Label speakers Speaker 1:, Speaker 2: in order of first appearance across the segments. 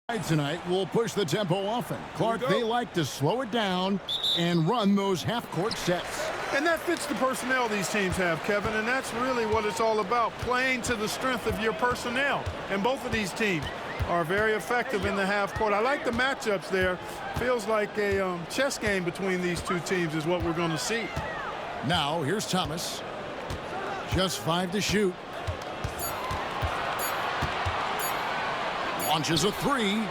Speaker 1: Tonight, we'll push the tempo often. Clark, they like to slow it down and run those half-court sets.
Speaker 2: And that fits the personnel these teams have, Kevin, and that's really what it's all about, playing to the strength of your personnel. And both of these teams are very effective in the half-court. I like the matchups there. Feels like a chess game between these two teams is what we're going to see.
Speaker 1: Now, here's Thomas. Just 5 to shoot. Launches a 3.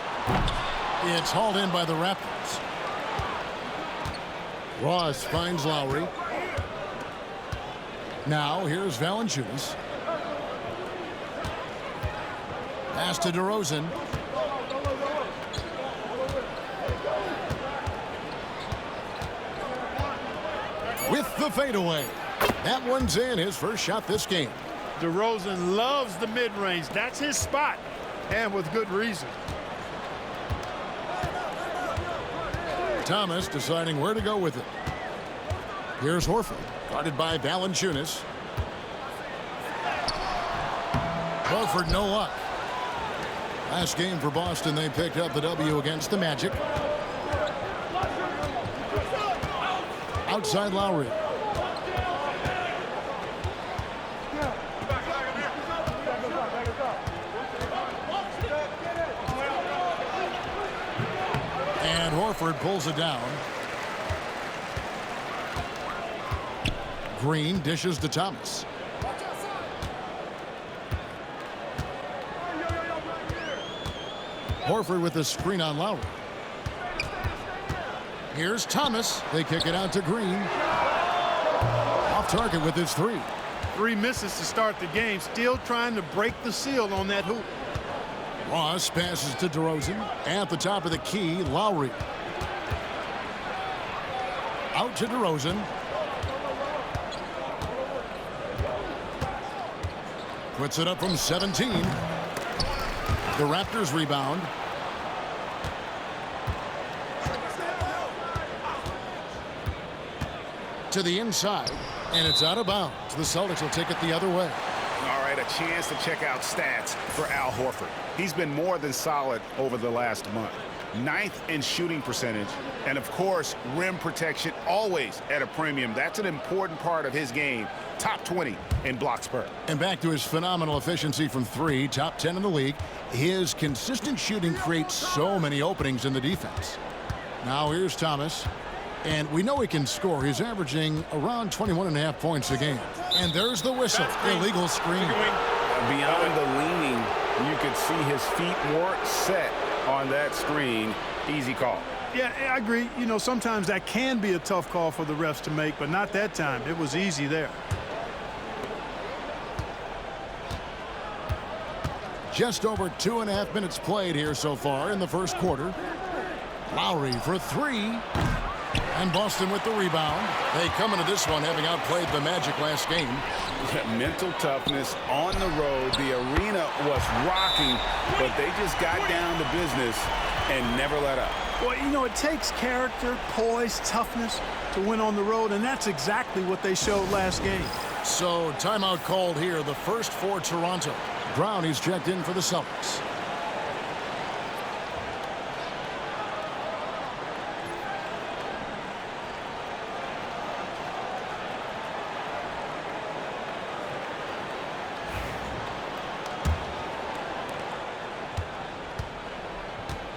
Speaker 1: It's hauled in by the Raptors. Ross finds Lowry. Now here's Valanciunas. Pass to DeRozan. With the fadeaway. That one's in, his first shot this game.
Speaker 2: DeRozan loves the mid-range. That's his spot. And with good reason.
Speaker 1: Thomas deciding where to go with it. Here's Horford, guarded by Valanciunas. Horford, no luck. Last game for Boston, they picked up the W against the Magic. Outside Lowry. And Horford pulls it down. Green dishes to Thomas. Horford with the screen on Lowry. Here's Thomas. They kick it out to Green. Off target with his 3.
Speaker 2: 3 misses to start the game. Still trying to break the seal on that hoop.
Speaker 1: Ross passes to DeRozan. At the top of the key, Lowry. Out to DeRozan. Puts it up from 17. The Raptors rebound. To the inside, and it's out of bounds. The Celtics will take it the other way.
Speaker 3: All right, a chance to check out stats for Al Horford. He's been more than solid over the last month. 9th in shooting percentage, and of course, rim protection always at a premium. That's an important part of his game. Top 20 in blocks per.
Speaker 1: And back to his phenomenal efficiency from 3, top 10 in the league. His consistent shooting creates so many openings in the defense. Now here's Thomas. And we know he can score. He's averaging around 21.5 points a game. And there's the whistle. Illegal screen.
Speaker 3: Beyond the leaning, you could see his feet more set on that screen. Easy call.
Speaker 2: Yeah, I agree. You know, sometimes that can be a tough call for the refs to make, but not that time. It was easy there.
Speaker 1: Just over 2.5 minutes played here so far in the first quarter. Lowry for 3. And Boston with the rebound. They come into this one having outplayed the Magic last game.
Speaker 3: Mental toughness on the road. The arena was rocking, but they just got down to business and never let up.
Speaker 2: Well, you know, it takes character, poise, toughness to win on the road, and that's exactly what they showed last game.
Speaker 1: So, timeout called here, the first for Toronto. Brown, he's checked in for the Celtics.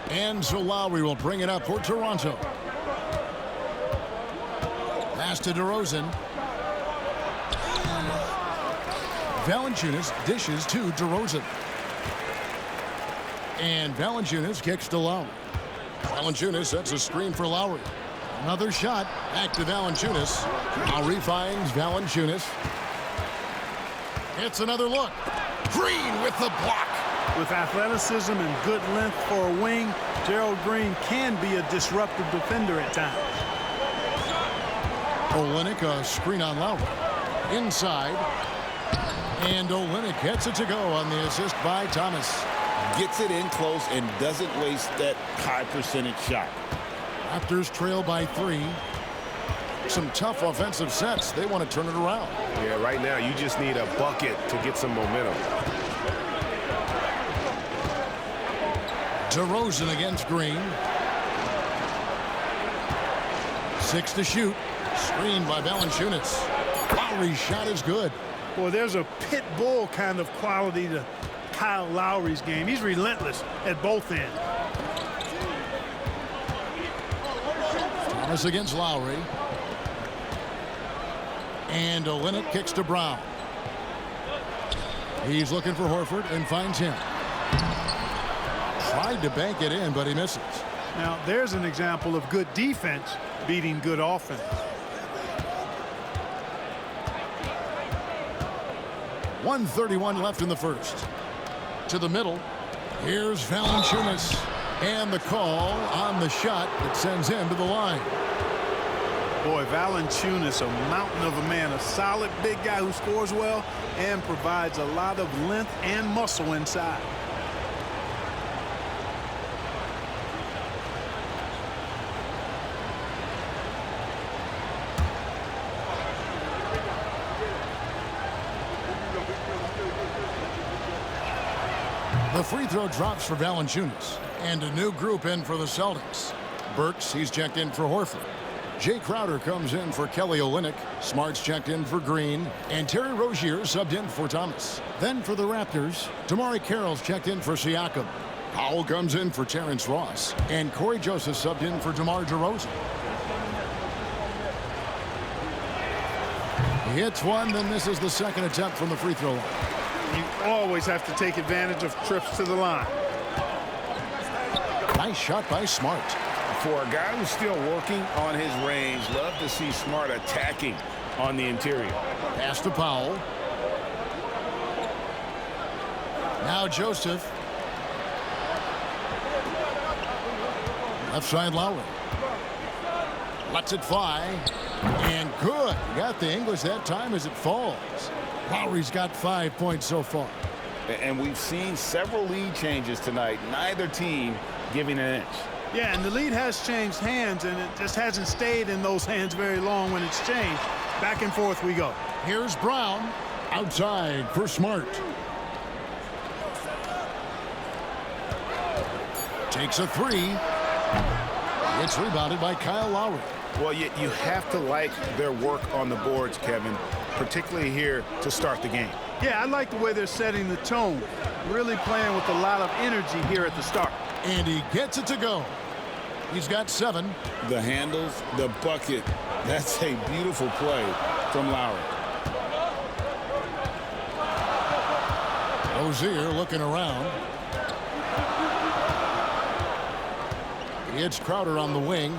Speaker 1: And so Lowry will bring it up for Toronto. Pass to DeRozan. Valanciunas dishes to DeRozan. And Valanciunas kicks to Lowry. Valanciunas sets a screen for Lowry. Another shot. Back to Valanciunas. Lowry finds Valanciunas. It's another look. Green with the block.
Speaker 2: With athleticism and good length for a wing, Gerald Green can be a disruptive defender at times.
Speaker 1: Olynyk, a screen on Lowry. Inside. And Olynyk gets it to go on the assist by Thomas.
Speaker 4: Gets it in close and doesn't waste that high percentage shot.
Speaker 1: Raptors trail by 3. Some tough offensive sets. They want to turn it around.
Speaker 5: Yeah, right now you just need a bucket to get some momentum.
Speaker 1: DeRozan against Green. 6 to shoot. Screened by Valanciunas. Lowry's shot is good.
Speaker 2: Boy, there's a pit bull kind of quality to Kyle Lowry's game. He's relentless at both ends.
Speaker 1: Thomas against Lowry. And Olynyk kicks to Brown. He's looking for Horford and finds him. Tried to bank it in, but he misses.
Speaker 2: Now, there's an example of good defense beating good offense.
Speaker 1: 1:31 left in the first. To the middle. Here's Valanciunas. And the call on the shot that sends him to the line.
Speaker 2: Boy, Valanciunas, a mountain of a man, a solid big guy who scores well and provides a lot of length and muscle inside.
Speaker 1: The free throw drops for Valanciunas. And a new group in for the Celtics. Burks, he's checked in for Horford. Jay Crowder comes in for Kelly Olynyk. Smart's checked in for Green. And Terry Rozier subbed in for Thomas. Then for the Raptors, Damari Carroll's checked in for Siakam. Powell comes in for Terrence Ross. And Corey Joseph subbed in for DeMar DeRozan. He hits one, then misses the second attempt from the free throw line.
Speaker 2: You always have to take advantage of trips to the line.
Speaker 1: Nice shot by Smart.
Speaker 3: For a guy who's still working on his range, love to see Smart attacking on the interior.
Speaker 1: Pass to Powell. Now Joseph. Left side Lowry. Lets it fly. And good. Got the English that time as it falls. Lowry's got 5 points so far.
Speaker 3: And we've seen several lead changes tonight. Neither team giving an inch.
Speaker 2: Yeah, and the lead has changed hands, and it just hasn't stayed in those hands very long when it's changed. Back and forth we go.
Speaker 1: Here's Brown. Outside for Smart. Takes a three. It's rebounded by Kyle Lowry.
Speaker 3: Well, you have to like their work on the boards, Kevin, particularly here to start the game.
Speaker 2: Yeah, I like the way they're setting the tone. Really playing with a lot of energy here at the start.
Speaker 1: And he gets it to go. He's got 7.
Speaker 4: The handles, the bucket. That's a beautiful play from Lowry.
Speaker 1: Rozier looking around. It's Crowder on the wing.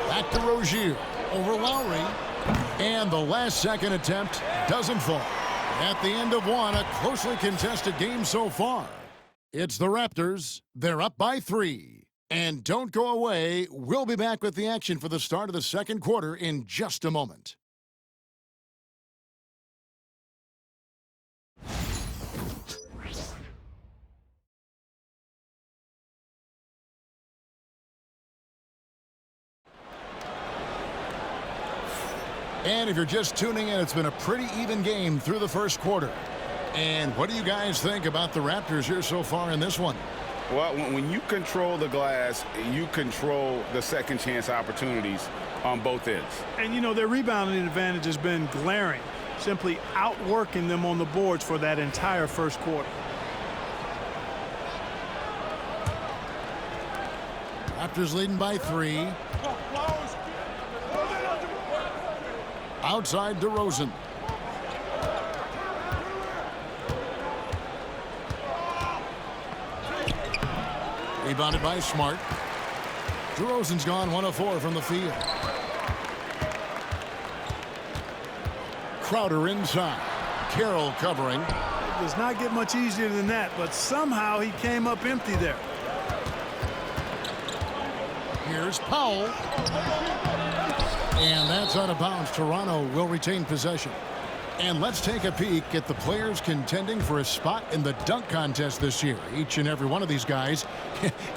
Speaker 1: Back to Rozier. Over Lowry. And the last second attempt doesn't fall. At the end of one, a closely contested game so far. It's the Raptors. They're up by 3. And don't go away. We'll be back with the action for the start of the second quarter in just a moment. And if you're just tuning in, it's been a pretty even game through the first quarter. And what do you guys think about the Raptors here so far in this one?
Speaker 3: Well, when you control the glass, you control the second chance opportunities on both ends.
Speaker 2: And, you know, their rebounding advantage has been glaring, simply outworking them on the boards for that entire first quarter.
Speaker 1: Raptors leading by 3. Outside DeRozan. Rebounded by Smart. DeRozan's gone 1 of 4 from the field. Crowder inside. Carroll covering.
Speaker 2: It does not get much easier than that, but somehow he came up empty there.
Speaker 1: Here's Powell. And that's out of bounds. Toronto will retain possession. And let's take a peek at the players contending for a spot in the dunk contest this year. Each and every one of these guys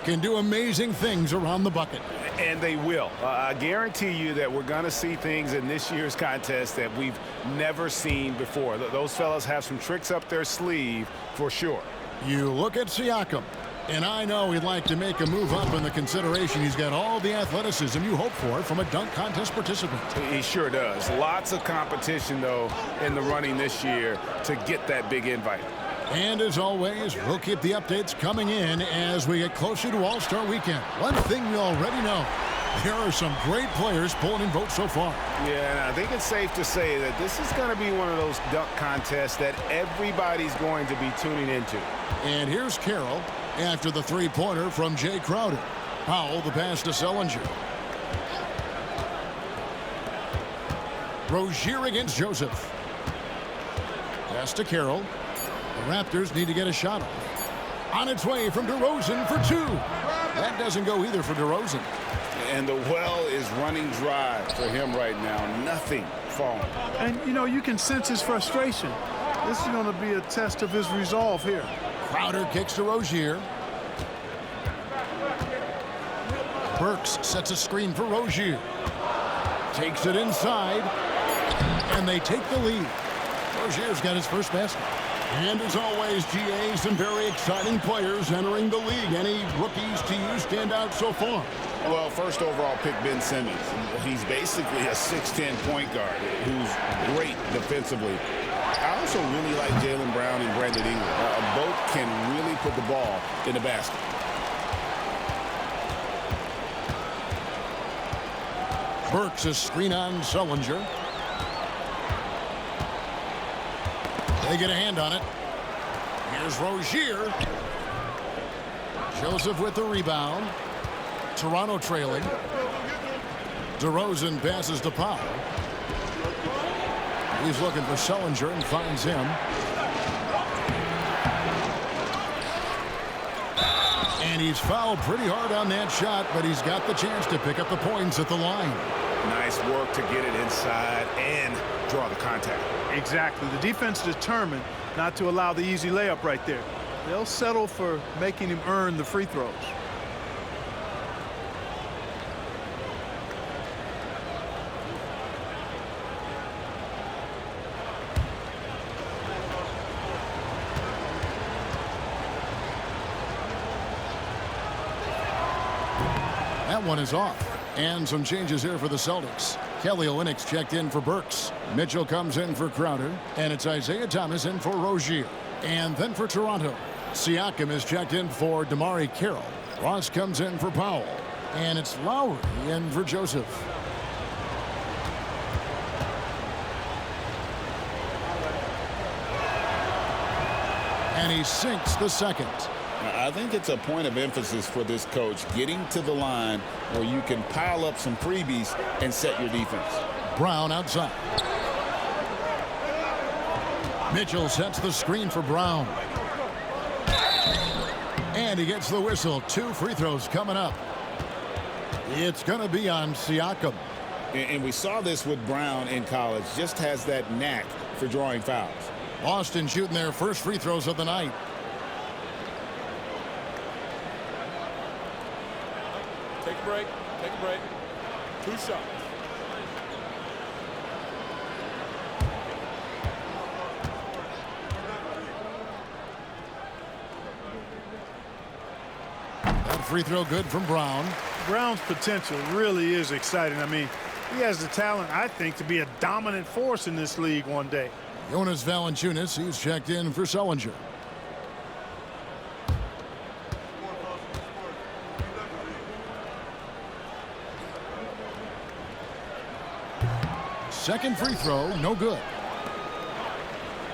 Speaker 1: can do amazing things around the bucket.
Speaker 3: And they will. I guarantee you that we're going to see things in this year's contest that we've never seen before. Those fellas have some tricks up their sleeve for sure.
Speaker 1: You look at Siakam, and I know he'd like to make a move up in the consideration. He's got all the athleticism you hope for from a dunk contest participant.
Speaker 3: He sure does. Lots of competition, though, in the running this year to get that big invite.
Speaker 1: And as always, we'll keep the updates coming in as we get closer to All-Star Weekend. One thing we already know, there are some great players pulling in votes so far.
Speaker 3: Yeah, and I think it's safe to say that this is going to be one of those dunk contests that everybody's going to be tuning into.
Speaker 1: And here's Carroll after the three-pointer from Jay Crowder. Powell, the pass to Sellinger. Rozier against Joseph. Pass to Carroll. The Raptors need to get a shot off. On its way from DeRozan for two. That doesn't go either for DeRozan.
Speaker 3: And the well is running dry for him right now. Nothing falling.
Speaker 2: And, you know, you can sense his frustration. This is going to be a test of his resolve here.
Speaker 1: Crowder kicks to Rozier. Burks sets a screen for Rozier. Takes it inside. And they take the lead. Rozier's got his first basket. And as always, GA, some very exciting players entering the league. Any rookies to you stand out so far?
Speaker 4: Well, first overall pick, Ben Simmons. He's basically a 6'10" point guard who's great defensively. I also really like Jaylen Brown and Brandon Ingram. Both can really put the ball in the basket.
Speaker 1: Burks a screen on Sellinger. They get a hand on it. Here's Rozier. Joseph with the rebound. Toronto trailing. DeRozan passes to Powell. He's looking for Sellinger and finds him. And he's fouled pretty hard on that shot, but he's got the chance to pick up the points at the line.
Speaker 3: Nice work to get it inside and draw the contact.
Speaker 2: Exactly. The defense determined not to allow the easy layup right there. They'll settle for making him earn the free throws.
Speaker 1: That one is off. And some changes here for the Celtics. Kelly Olynyk's checked in for Burks. Mitchell comes in for Crowder. And it's Isaiah Thomas in for Rozier. And then for Toronto, Siakam is checked in for DeMarre Carroll. Ross comes in for Powell. And it's Lowry in for Joseph. And he sinks the second.
Speaker 4: I think it's a point of emphasis for this coach, getting to the line where you can pile up some freebies and set your defense.
Speaker 1: Brown outside. Mitchell sets the screen for Brown. And he gets the whistle. 2 free throws coming up. It's going to be on Siakam.
Speaker 4: And we saw this with Brown in college. Just has that knack for drawing fouls.
Speaker 1: Boston shooting their first free throws of the night.
Speaker 6: Take a break. Take a break. 2 shots.
Speaker 1: That free throw good from Brown.
Speaker 2: Brown's potential really is exciting. I mean, he has the talent, I think, to be a dominant force in this league one day.
Speaker 1: Jonas Valanciunas, he's checked in for Sellinger. Second free throw, no good.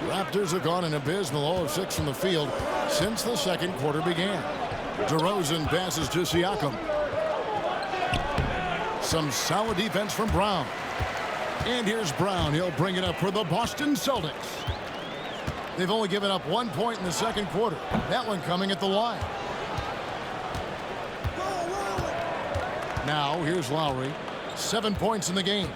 Speaker 1: Raptors have gone an abysmal 0 of 6 from the field since the second quarter began. DeRozan passes to Siakam. Some solid defense from Brown. And here's Brown. He'll bring it up for the Boston Celtics. They've only given up 1 point in the second quarter. That one coming at the line. Now here's Lowry. 7 points in the game.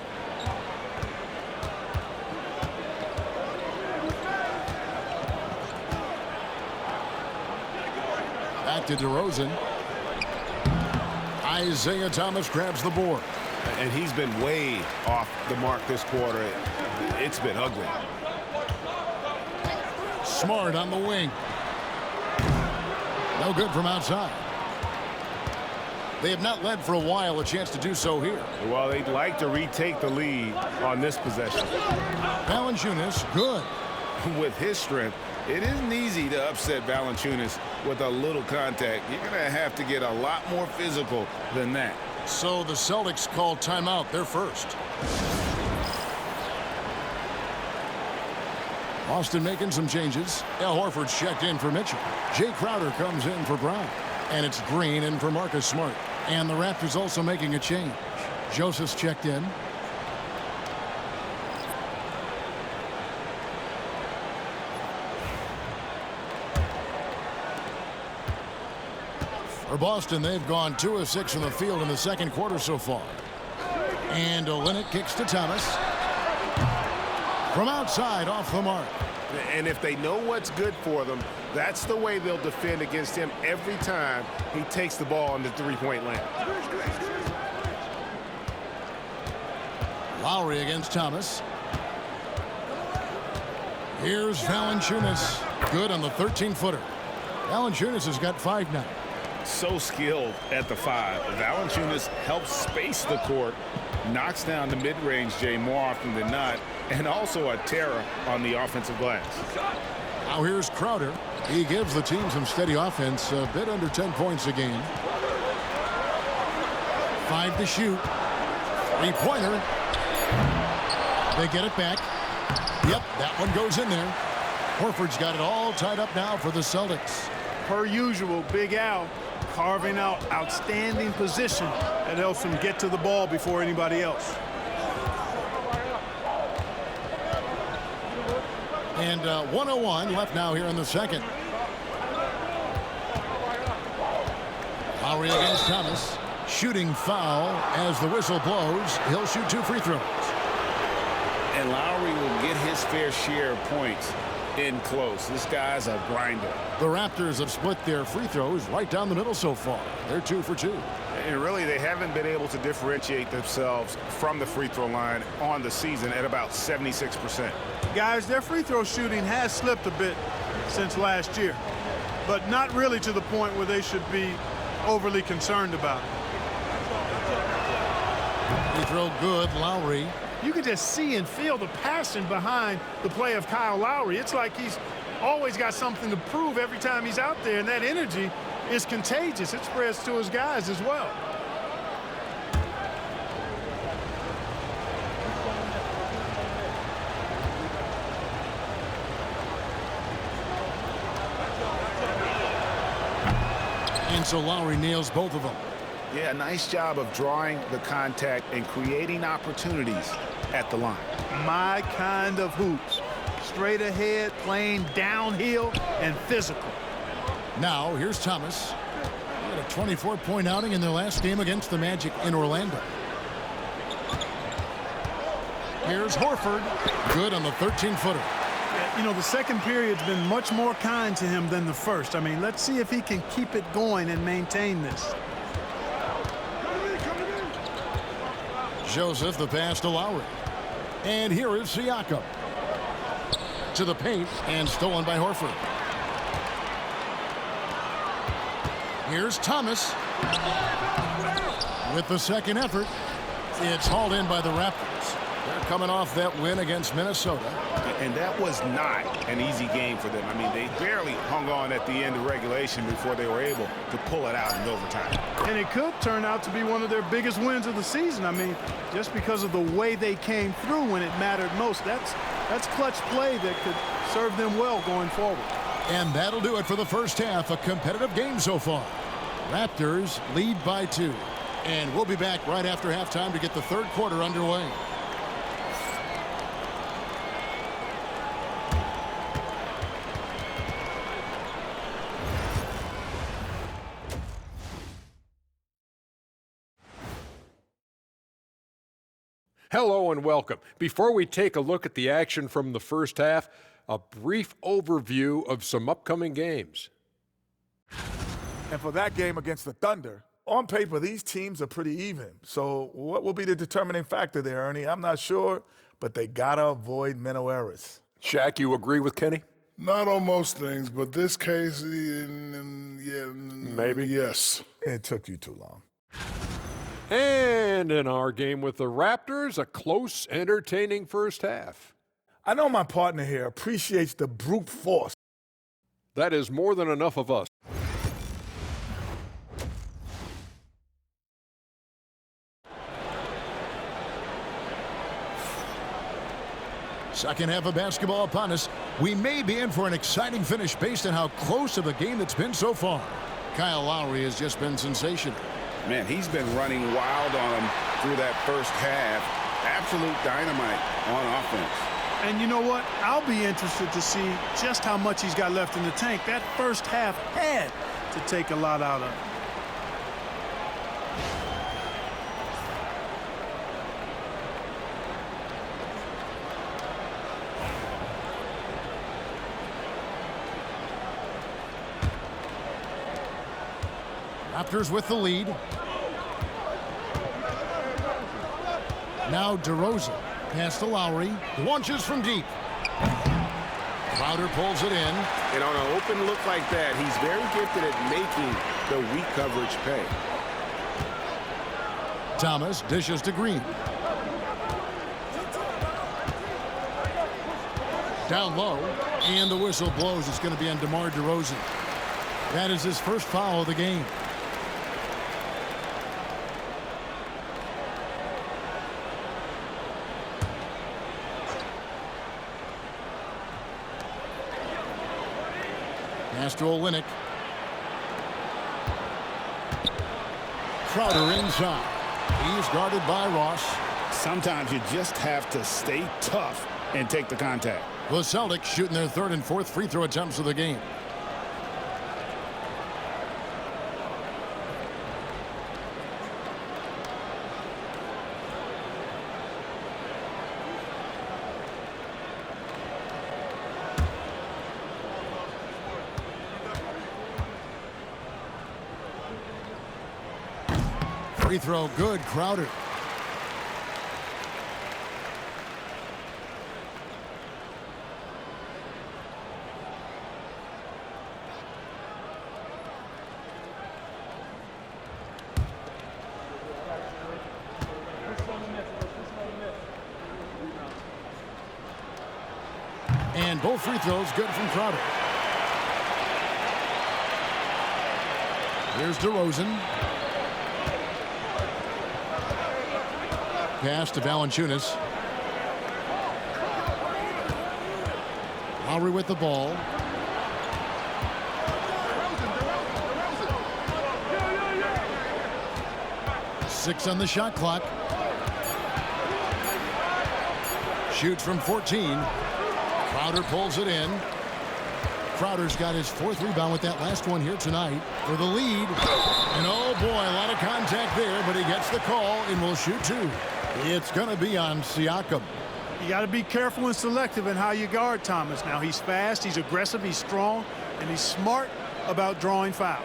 Speaker 1: Back to DeRozan. Isaiah Thomas grabs the board.
Speaker 5: And he's been way off the mark this quarter. It's been ugly.
Speaker 1: Smart on the wing. No good from outside. They have not led for a while. A chance to do so here.
Speaker 5: Well, they'd like to retake the lead on this possession.
Speaker 1: Valanciunas, good.
Speaker 4: With his strength, it isn't easy to upset Valanciunas with a little contact. You're going to have to get a lot more physical than that.
Speaker 1: So the Celtics call timeout. They're first. Boston making some changes. Al Horford's checked in for Mitchell. Jay Crowder comes in for Brown. And it's Green in for Marcus Smart. And the Raptors also making a change. Joseph's checked in. For Boston, they've gone 2 of 6 from the field in the second quarter so far. And Olynyk kicks to Thomas. From outside, off the mark.
Speaker 5: And if they know what's good for them, that's the way they'll defend against him every time he takes the ball in the three-point line.
Speaker 1: Lowry against Thomas. Here's Valanciunas. Good on the 13-footer. Valanciunas has got 5 now.
Speaker 4: So skilled at the 5. Valanciunas helps space the court, knocks down the mid-range Jay more often than not, and also a terror on the offensive glass.
Speaker 1: Now here's Crowder. He gives the team some steady offense, a bit under 10 points a game. 5 to shoot. 3-pointer. They get it back. Yep, that one goes in there. Horford's got it all tied up now for the Celtics.
Speaker 2: Per usual, Big Al carving out outstanding position that helps him get to the ball before anybody else.
Speaker 1: And 1:01 left now here in the second. Lowry against Thomas. Shooting foul as the whistle blows. He'll shoot 2 free throws.
Speaker 4: And Lowry will get his fair share of points in close. This guy's a grinder.
Speaker 1: The Raptors have split their free throws right down the middle so far. They're 2 for 2.
Speaker 3: And really, they haven't been able to differentiate themselves from the free throw line on the season at about 76%.
Speaker 2: Guys, their free throw shooting has slipped a bit since last year, but not really to the point where they should be overly concerned about it.
Speaker 1: Free throw good, Lowry.
Speaker 2: You can just see and feel the passion behind the play of Kyle Lowry. It's like he's always got something to prove every time he's out there, and that energy is contagious. It spreads to his guys as well.
Speaker 1: And so Lowry nails both of them.
Speaker 3: Yeah, nice job of drawing the contact and creating opportunities at the line.
Speaker 2: My kind of hoops. Straight ahead, playing downhill, and physical.
Speaker 1: Now, here's Thomas. He had a 24-point outing in their last game against the Magic in Orlando. Here's Horford. Good on the 13-footer.
Speaker 2: You know, the second period's been much more kind to him than the first. I mean, let's see if he can keep it going and maintain this.
Speaker 1: Joseph, the pass to Lowry. And here is Siakam. To the paint and stolen by Horford. Here's Thomas. With the second effort, it's hauled in by the Raptors. They're coming off that win against Minnesota.
Speaker 3: And that was not an easy game for them. I mean, they barely hung on at the end of regulation before they were able to pull it out in overtime.
Speaker 2: And it could turn out to be one of their biggest wins of the season. I mean, just because of the way they came through when it mattered most. That's clutch play that could serve them well going forward.
Speaker 1: And that'll do it for the first half. A competitive game so far. Raptors lead by 2. And we'll be back right after halftime to get the third quarter underway.
Speaker 7: Hello and welcome. Before we take a look at the action from the first half, a brief overview of some upcoming games.
Speaker 8: And for that game against the Thunder, on paper, these teams are pretty even. So what will be the determining factor there, Ernie? I'm not sure, but they got to avoid mental errors.
Speaker 7: Shaq, you agree with Kenny?
Speaker 9: Not on most things, but this case, yeah,
Speaker 7: maybe.
Speaker 9: Yes.
Speaker 8: It took you too long.
Speaker 7: And in our game with the Raptors, a close, entertaining first half.
Speaker 8: I know my partner here appreciates the brute force.
Speaker 7: That is more than enough of us.
Speaker 1: Second half of basketball upon us. We may be in for an exciting finish based on how close of a game it's been so far. Kyle Lowry has just been sensational.
Speaker 4: Man, he's been running wild on him through that first half. Absolute dynamite on offense.
Speaker 2: And you know what? I'll be interested to see just how much he's got left in the tank. That first half had to take a lot out of him.
Speaker 1: Raptors with the lead. Now DeRozan. Pass to Lowry. Launches from deep. Crowder pulls it in.
Speaker 5: And on an open look like that, he's very gifted at making the weak coverage pay.
Speaker 1: Thomas dishes to Green. Down low. And the whistle blows. It's going to be on DeMar DeRozan. That is his first foul of the game. Pass to Olynyk. Crowder inside. He's guarded by Ross.
Speaker 4: Sometimes you just have to stay tough and take the contact.
Speaker 1: The Celtics shooting their third and fourth free throw attempts of the game. Free throw good, Crowder. And both free throws good from Crowder. Here's DeRozan. Pass to Valanciunas. Lowry with the ball. Six on the shot clock. Shoots from 14. Crowder pulls it in. Crowder's got his fourth rebound with that last one here tonight for the lead. And oh boy, a lot of contact there, but he gets the call and will shoot two. It's going to be on Siakam.
Speaker 2: You got to be careful and selective in how you guard Thomas. Now, he's fast, he's aggressive, he's strong, and he's smart about drawing fouls.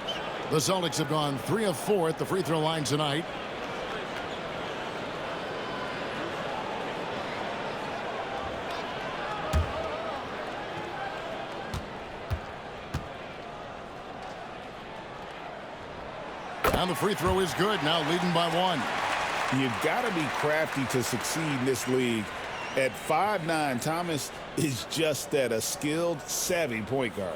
Speaker 1: The Celtics have gone 3 of 4 at the free throw line tonight. And the free throw is good, now leading by 1.
Speaker 4: You've got to be crafty to succeed in this league. At 5'9", Thomas is just that, a skilled, savvy point guard.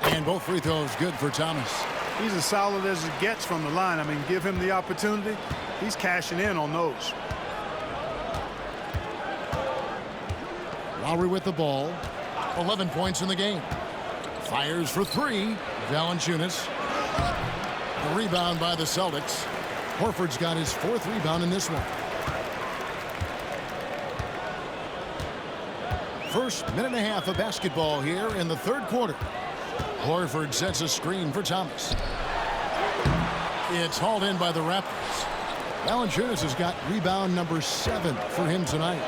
Speaker 1: And both free throws good for Thomas.
Speaker 2: He's as solid as it gets from the line. I mean, give him the opportunity. He's cashing in on those.
Speaker 1: Lowry with the ball. 11 points in the game. Fires for 3. Valanciunas. A rebound by the Celtics. Horford's got his 4th rebound in this one. First minute and a half of basketball here in the third quarter. Horford sets a screen for Thomas. It's hauled in by the Raptors. Valanciunas has got rebound number 7 for him tonight.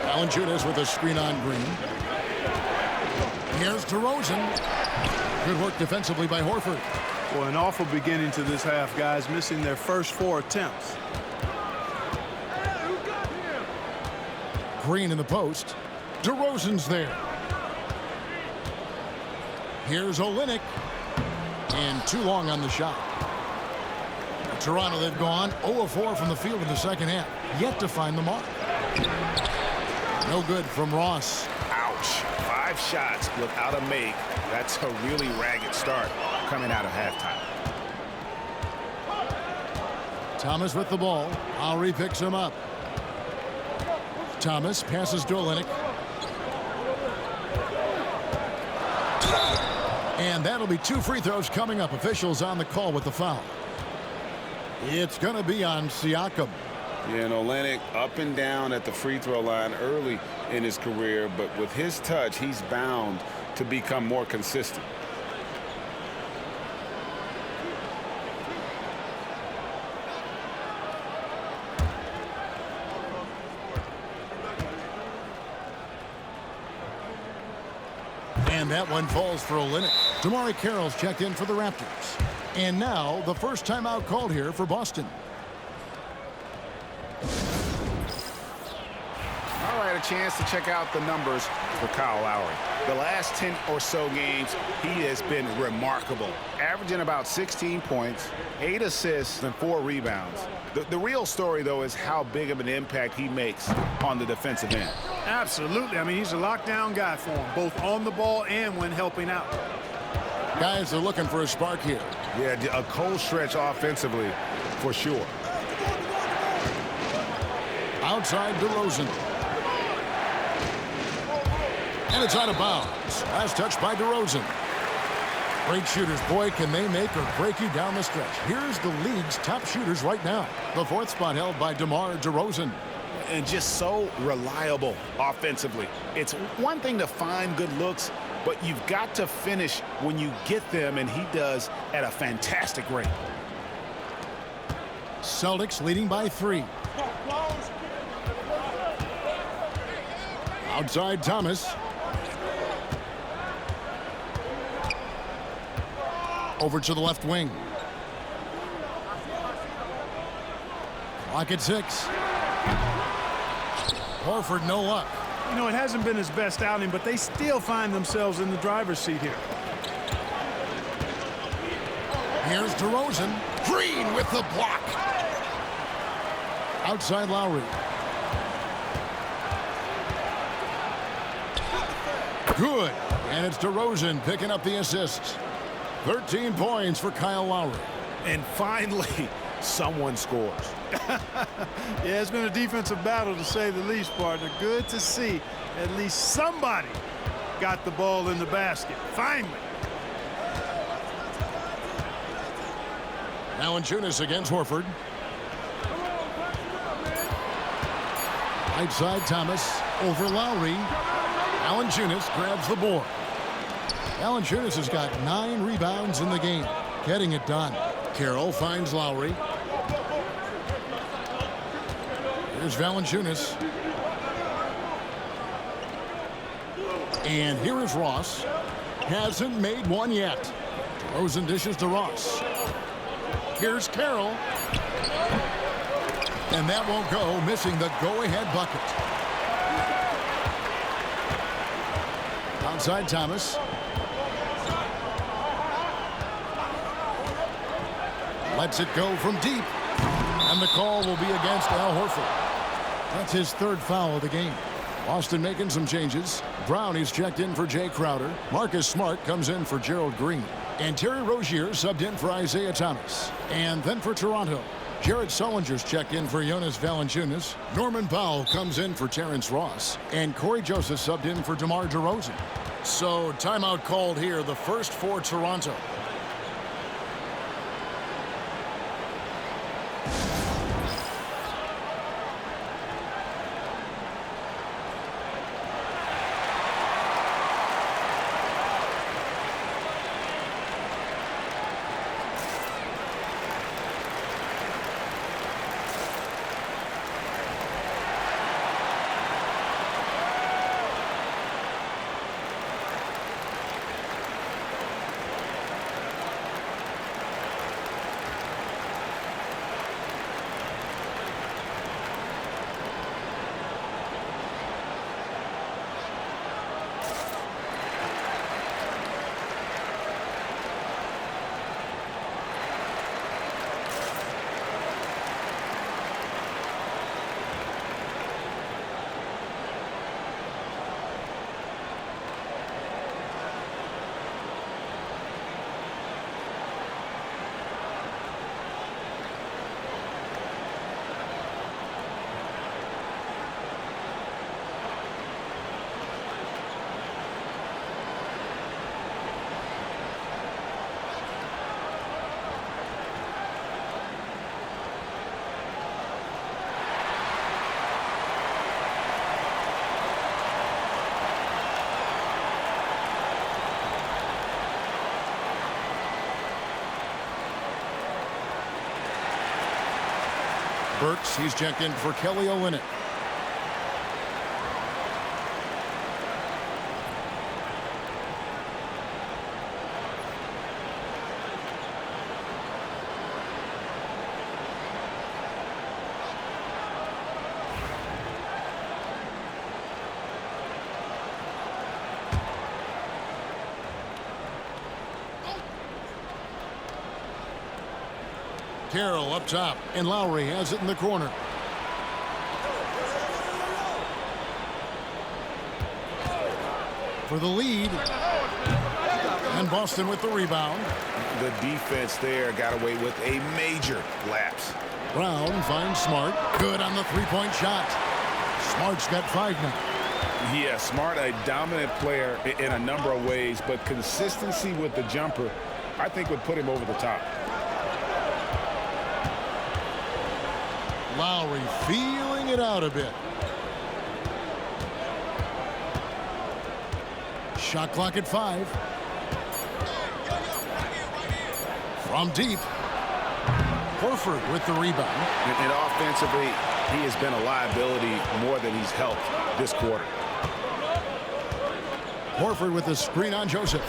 Speaker 1: Valanciunas with a screen on Green. Here's DeRozan. Good work defensively by Horford.
Speaker 2: Well, an awful beginning to this half, guys, missing their first 4 attempts.
Speaker 1: Green in the post. DeRozan's there. Here's Olynyk. And too long on the shot. Toronto, they've gone 0-4 from the field in the second half. Yet to find the mark. No good from Ross.
Speaker 3: Ouch. 5 shots without a make. That's a really ragged start coming out of halftime.
Speaker 1: Thomas with the ball. Lowry picks him up. Thomas passes to Olynyk. And that'll be 2 free throws coming up. Officials on the call with the foul. It's going to be on Siakam.
Speaker 4: Yeah, and Olynyk up and down at the free throw line early in his career, but with his touch, he's bound to become more consistent.
Speaker 1: And that one falls for Olynyk. Damari Carroll's checked in for the Raptors. And now the first timeout called here for Boston.
Speaker 3: All right, a chance to check out the numbers for Kyle Lowry. The last 10 or so games, he has been remarkable, averaging about 16 points, 8 assists, and 4 rebounds. The real story, though, is how big of an impact he makes on the defensive end.
Speaker 2: Absolutely. I mean, he's a lockdown guy for him, both on the ball and when helping out.
Speaker 1: Guys are looking for a spark here.
Speaker 3: Yeah, a cold stretch offensively, for sure.
Speaker 1: Outside DeRozan. And it's out of bounds. Last touch by DeRozan. Great shooters. Boy, can they make or break you down the stretch. Here's the league's top shooters right now. The 4th spot held by DeMar DeRozan.
Speaker 3: And just so reliable offensively. It's one thing to find good looks, but you've got to finish when you get them, and he does at a fantastic rate.
Speaker 1: Celtics leading by 3. Outside Thomas. Over to the left wing. Clock at 6. Horford, no luck.
Speaker 2: You know, it hasn't been his best outing, but they still find themselves in the driver's seat here.
Speaker 1: Here's DeRozan. Green with the block. Outside Lowry. Good. And it's DeRozan picking up the assists. 13 points for Kyle Lowry.
Speaker 3: And finally, someone scores.
Speaker 2: Yeah, it's been a defensive battle, to say the least, partner. Good to see at least somebody got the ball in the basket. Finally.
Speaker 1: Valanciunas against Horford. Right side Thomas over Lowry. Valanciunas grabs the board. Valanciunas has got 9 rebounds in the game, getting it done. Carroll finds Lowry. Here's Valanciunas. And here is Ross. Hasn't made one yet. DeRozan dishes to Ross. Here's Carroll. And that won't go, missing the go-ahead bucket. Outside Thomas. Lets it go from deep. And the call will be against Al Horford. That's his 3rd foul of the game. Boston making some changes. Brown is checked in for Jay Crowder. Marcus Smart comes in for Gerald Green. And Terry Rozier subbed in for Isaiah Thomas. And then for Toronto, Jared Sullinger's checked in for Jonas Valanciunas. Norman Powell comes in for Terrence Ross. And Corey Joseph subbed in for DeMar DeRozan. So timeout called here, the first for Toronto. Burks, he's checked in for Kelly Olynyk. Carroll up top, and Lowry has it in the corner. For the lead. And Boston with the rebound.
Speaker 3: The defense there got away with a major lapse.
Speaker 1: Brown finds Smart. Good on the three-point shot. Smart's got 5 now.
Speaker 3: Yeah, Smart, a dominant player in a number of ways, but consistency with the jumper, I think, would put him over the top.
Speaker 1: Lowry feeling it out a bit. Shot clock at 5. From deep. Horford with the rebound.
Speaker 3: And offensively, he has been a liability more than he's helped this quarter.
Speaker 1: Horford with the screen on Joseph.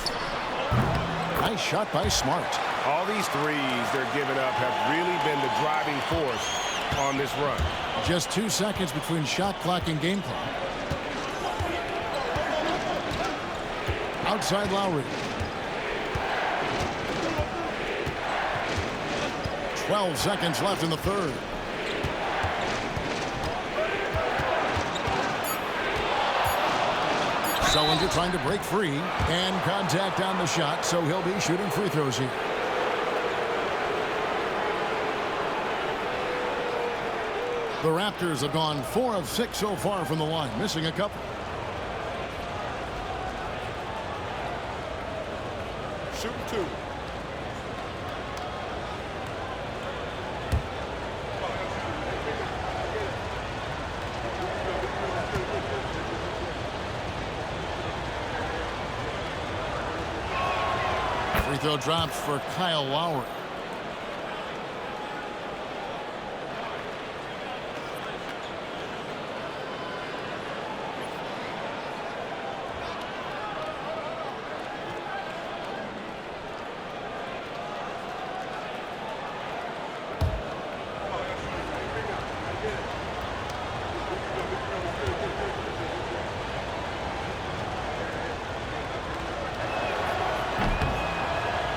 Speaker 1: Nice shot by Smart.
Speaker 5: All these threes they're giving up have really been the driving force on this run.
Speaker 1: Just 2 seconds between shot clock and game clock. Outside Lowry. 12 seconds left in the third. Sullinger trying to break free, and contact on the shot, so he'll be shooting free throws here. The Raptors have gone 4 of 6 so far from the line, missing a couple.
Speaker 6: Shooting 2.
Speaker 1: Free throw drops for Kyle Lowry.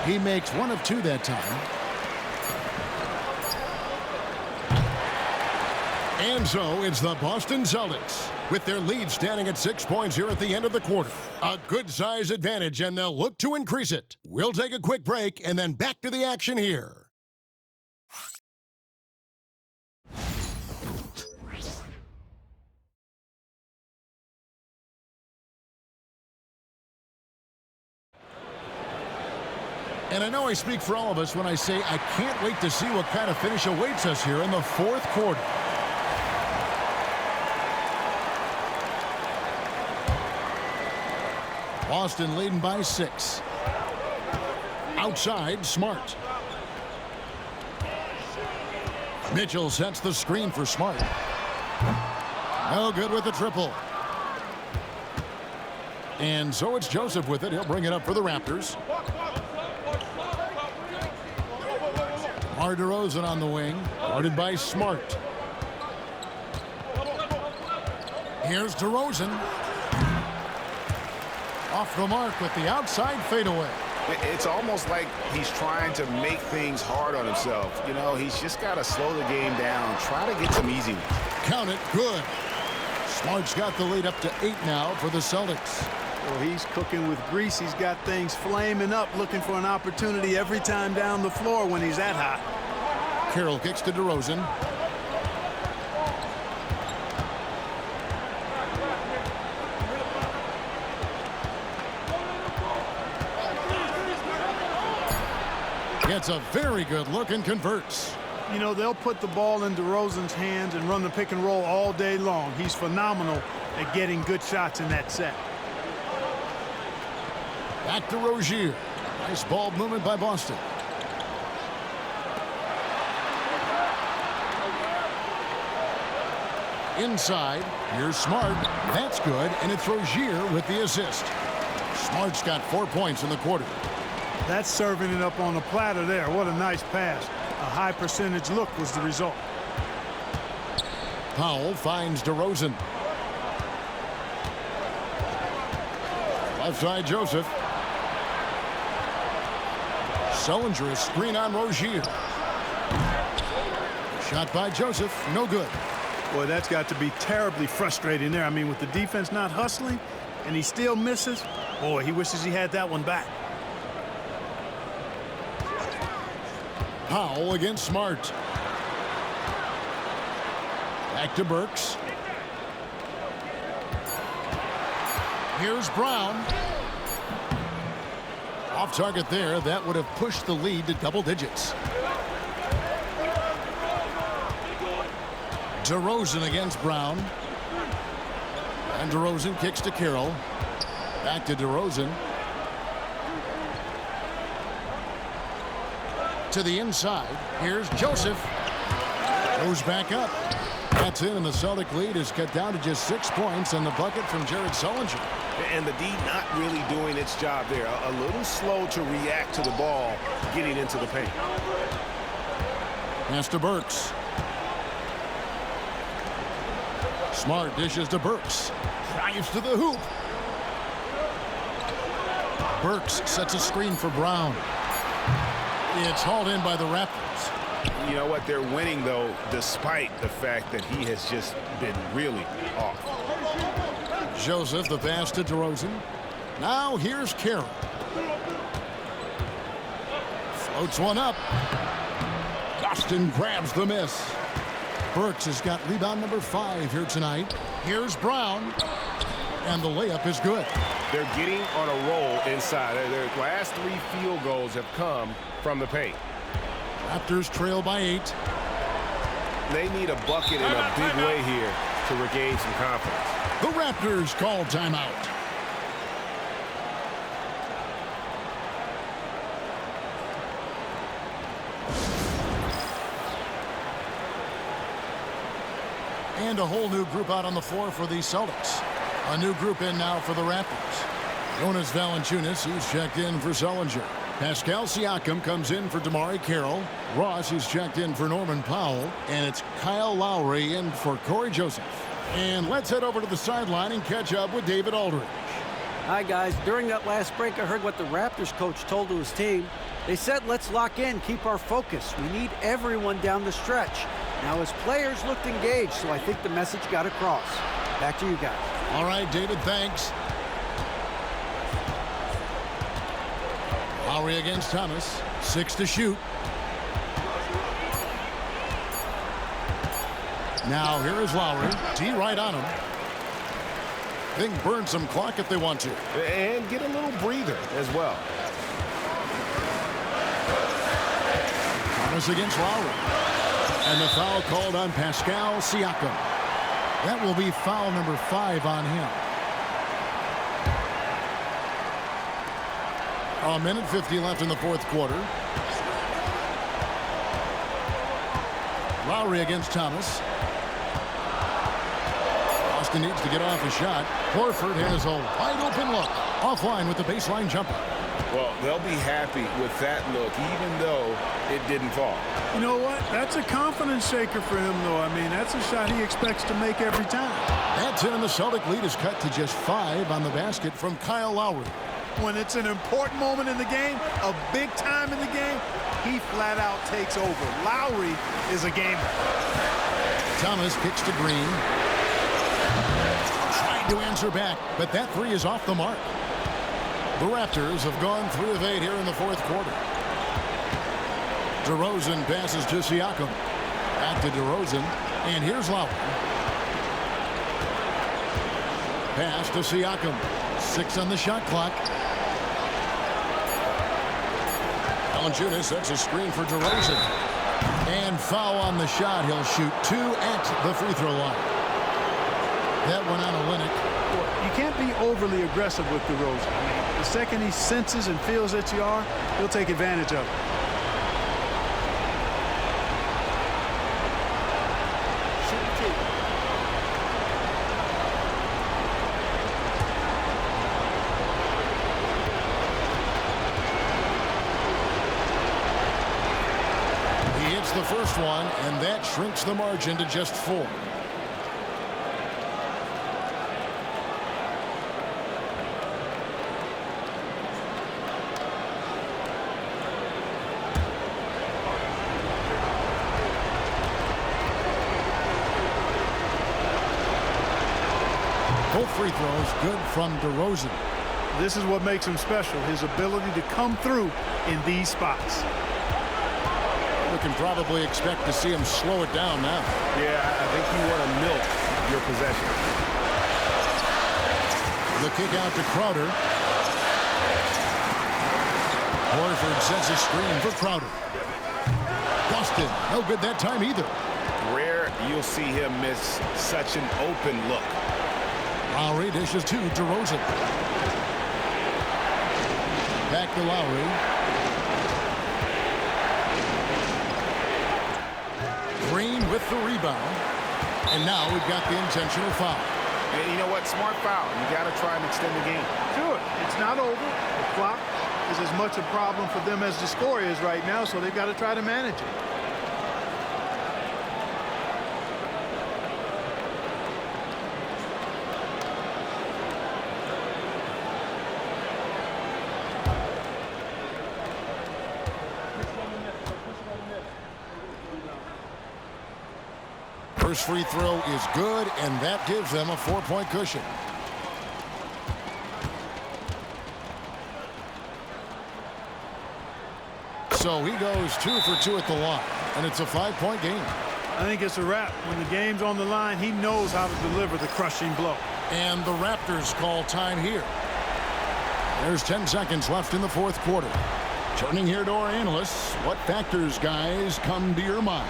Speaker 1: He makes 1 of 2 that time. And so it's the Boston Celtics with their lead standing at 6 points here at the end of the quarter. A good size advantage, and they'll look to increase it. We'll take a quick break and then back to the action here. And I know I speak for all of us when I say I can't wait to see what kind of finish awaits us here in the fourth quarter. Boston leading by 6. Outside, Smart. Mitchell sets the screen for Smart. No good with the triple. And so it's Joseph with it. He'll bring it up for the Raptors. DeRozan on the wing, guarded by Smart. Here's DeRozan. Off the mark with the outside fadeaway.
Speaker 3: It's almost like he's trying to make things hard on himself. You know, he's just got to slow the game down, try to get some easy ones.
Speaker 1: Count it, good. Smart's got the lead up to 8 now for the Celtics.
Speaker 10: Well, he's cooking with grease. He's got things flaming up, looking for an opportunity every time down the floor when he's that hot.
Speaker 1: Carroll kicks to DeRozan. Gets a very good look and converts.
Speaker 2: You know, they'll put the ball in DeRozan's hands and run the pick and roll all day long. He's phenomenal at getting good shots in that set.
Speaker 1: Back to Rozier. Nice ball movement by Boston. Inside, here's Smart. That's good, and it's Rozier with the assist. Smart's got 4 points in the quarter.
Speaker 2: That's serving it up on a platter there. What a nice pass. A high percentage look was the result.
Speaker 1: Powell finds DeRozan. Left side, Joseph. Sullinger, a screen on Rozier. Shot by Joseph, no good.
Speaker 2: Boy, that's got to be terribly frustrating there. I mean, with the defense not hustling and he still misses, boy, he wishes he had that one back.
Speaker 1: Powell against Smart. Back to Burks. Here's Brown. Off target there. That would have pushed the lead to double digits. DeRozan against Brown. And DeRozan kicks to Carroll. Back to DeRozan. To the inside. Here's Joseph. Goes back up. That's in, and the Celtic lead is cut down to just 6 points, and the bucket from Jared Sullinger.
Speaker 5: And the D not really doing its job there. A little slow to react to the ball getting into the paint.
Speaker 1: Pass to Burks. Smart dishes to Burks. Drives to the hoop. Burks sets a screen for Brown. It's hauled in by the Raptors.
Speaker 5: You know what? They're winning, though, despite the fact that he has just been really off.
Speaker 1: Joseph, the pass to DeRozan. Now here's Carroll. Floats one up. Austin grabs the miss. Burks has got rebound number 5 here tonight. Here's Brown. And the layup is good.
Speaker 5: They're getting on a roll inside. Their last 3 field goals have come from the paint.
Speaker 1: Raptors trail by 8.
Speaker 5: They need a bucket in a big way here to regain some confidence.
Speaker 1: The Raptors call timeout. And a whole new group out on the floor for the Celtics. A new group in now for the Raptors. Jonas Valanciunas, he's checked in for Sullinger. Pascal Siakam comes in for DeMar Carroll. Ross is checked in for Norman Powell. And it's Kyle Lowry in for Corey Joseph. And let's head over to the sideline and catch up with David Aldridge.
Speaker 11: Hi, guys. During that last break, I heard what the Raptors coach told to his team. They said, let's lock in, keep our focus. We need everyone down the stretch. Now, his players looked engaged, so I think the message got across. Back to you guys.
Speaker 1: All right, David, thanks. Lowry against Thomas. 6 to shoot. Now here is Lowry. D right on him. They can burn some clock if they want to.
Speaker 5: And get a little breather as well.
Speaker 1: Thomas against Lowry. And the foul called on Pascal Siakam. That will be foul number 5 on him. A minute 50 left in the fourth quarter. Lowry against Thomas. Austin needs to get off a shot. Horford has a wide open look. Offline with the baseline jumper.
Speaker 5: Well, they'll be happy with that look, even though it didn't fall.
Speaker 2: You know what? That's a confidence shaker for him, though. I mean, that's a shot he expects to make every time.
Speaker 1: That's it, and the Celtic lead is cut to just 5 on the basket from Kyle Lowry.
Speaker 2: When it's an important moment in the game, a big time in the game, he flat out takes over. Lowry is a gamer.
Speaker 1: Thomas kicks to Green. Trying to answer back, but that 3 is off the mark. The Raptors have gone 3 of 8 here in the fourth quarter. DeRozan passes to Siakam. Back to DeRozan, and here's Lowry. Pass to Siakam. 6 on the shot clock. Valanciunas sets a screen for DeRozan. And foul on the shot. He'll shoot 2 at the free throw line. That one on Olynyk.
Speaker 2: You can't be overly aggressive with DeRozan. The second he senses and feels that you are, he'll take advantage of it.
Speaker 1: first one, and that shrinks the margin to just 4. Both free throws good from DeRozan.
Speaker 2: This is what makes him special, his ability to come through in these spots.
Speaker 1: We can probably expect to see him slow it down now.
Speaker 5: Yeah, I think you want to milk your possession.
Speaker 1: The kick out to Crowder. Horford sets a screen for Crowder. Boston, no good that time either.
Speaker 3: Rare you'll see him miss such an open look.
Speaker 1: Lowry dishes to DeRozan. Back to Lowry. Green with the rebound. And now we've got the intentional foul.
Speaker 3: And you know what? Smart foul. You got to try and extend the game.
Speaker 2: Sure, it's not over. The clock is as much a problem for them as the score is right now, so they've got to try to manage it.
Speaker 1: First free throw is good, and that gives them a 4-point cushion. So he goes 2 for 2 at the line, and it's a 5-point game.
Speaker 2: I think it's a wrap. When the game's on the line, he knows how to deliver the crushing blow.
Speaker 1: And the Raptors call time here. There's 10 seconds left in the fourth quarter. Turning here to our analysts, what factors, guys, come to your mind?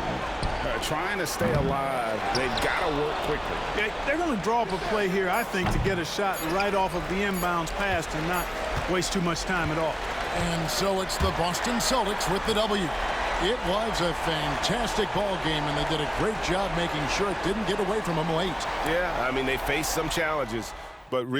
Speaker 3: Trying to stay alive, they've got to work quickly.
Speaker 2: Yeah, they're going to draw up a play here, I think, to get a shot right off of the inbounds pass and not waste too much time at all.
Speaker 1: And so it's the Boston Celtics with the W. It was a fantastic ball game, and they did a great job making sure it didn't get away from them late.
Speaker 5: Yeah, I mean, they faced some challenges, but really